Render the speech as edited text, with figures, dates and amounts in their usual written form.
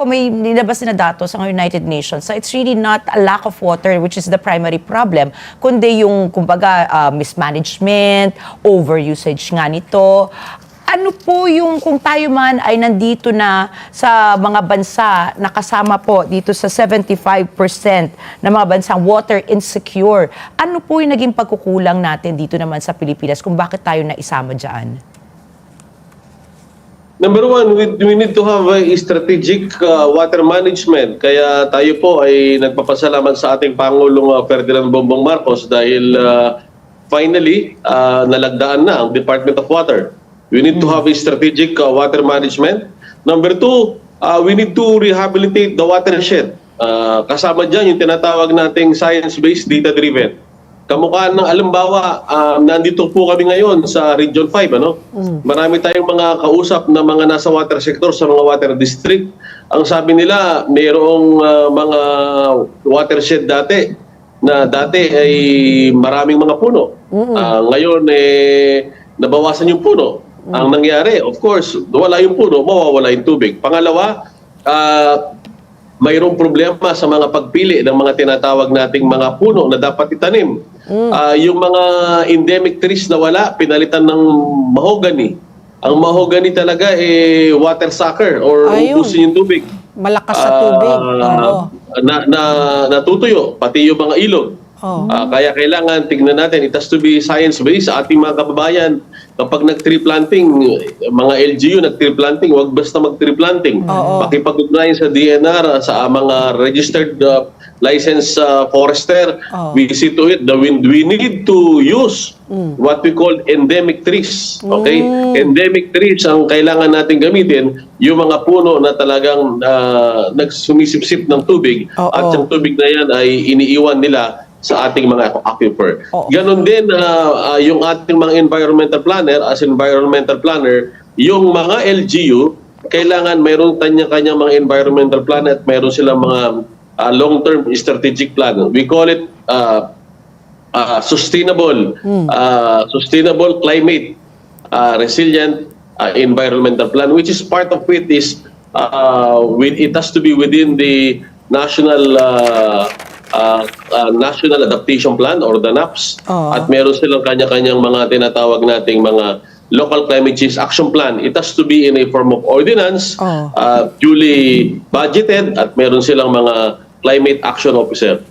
May nilabas na datos sa United Nations. So it's really not a lack of water which is the primary problem, kundi yung kumbaga mismanagement, overusage nga nito. Ano po yung kung tayo man ay nandito na sa mga bansa na kasama po dito sa 75% na mga bansang water insecure, ano po yung naging pagkukulang natin dito naman sa Pilipinas kung bakit tayo naisama dyan? Number one, we need to have a strategic water management. Kaya tayo po ay nagpapasalamat sa ating Pangulong Ferdinand Bongbong Marcos dahil finally nalagdaan na ang Department of Water. We need to have a strategic water management. Number two, we need to rehabilitate the watershed. Kasama dyan yung tinatawag nating science-based, data-driven. Kamukha ng alimbawa, nandito po kami ngayon sa Region 5. Marami tayong mga kausap na mga nasa water sector, sa mga water district. Ang sabi nila, mayroong mga watershed dati na dati ay maraming mga puno. Ngayon, nabawasan yung puno. Ang nangyari, of course, wala yung puno, mawawala yung tubig. Pangalawa, mayroong problema sa mga pagpili ng mga tinatawag nating mga puno na dapat itanim. Yung mga endemic trees na wala, pinalitan ng mahogany. Ang mahogany talaga water sucker or ubusin yung tubig. Malakas sa tubig. Natutuyo, pati yung mga ilog. Kaya kailangan tignan natin, it has to be science-based sa ating mga kababayan. Kapag nag-tree planting, mga LGU nag-tree planting, huwag basta mag-tree planting. Makipag-ugnayan sa DNR, sa mga registered licensed forester, we see to it that we need to use what we call endemic trees. Okay? Endemic trees ang kailangan natin gamitin, yung mga puno na talagang nagsumisipsip ng tubig at yung tubig na yan ay iniiwan nila sa ating mga aquifer. Ganon din yung ating mga environmental planner, as environmental planner, yung mga LGU, kailangan mayroon kanya-kanya mga environmental planner at mayroon silang mga long-term strategic plan. We call it sustainable climate resilient environmental plan, which is part of it is it has to be within the national National Adaptation Plan or the NAPS at meron silang kanya-kanyang mga tinatawag nating mga Local Climate Change Action Plan. It has to be in a form of ordinance, duly budgeted at meron silang mga climate action officer.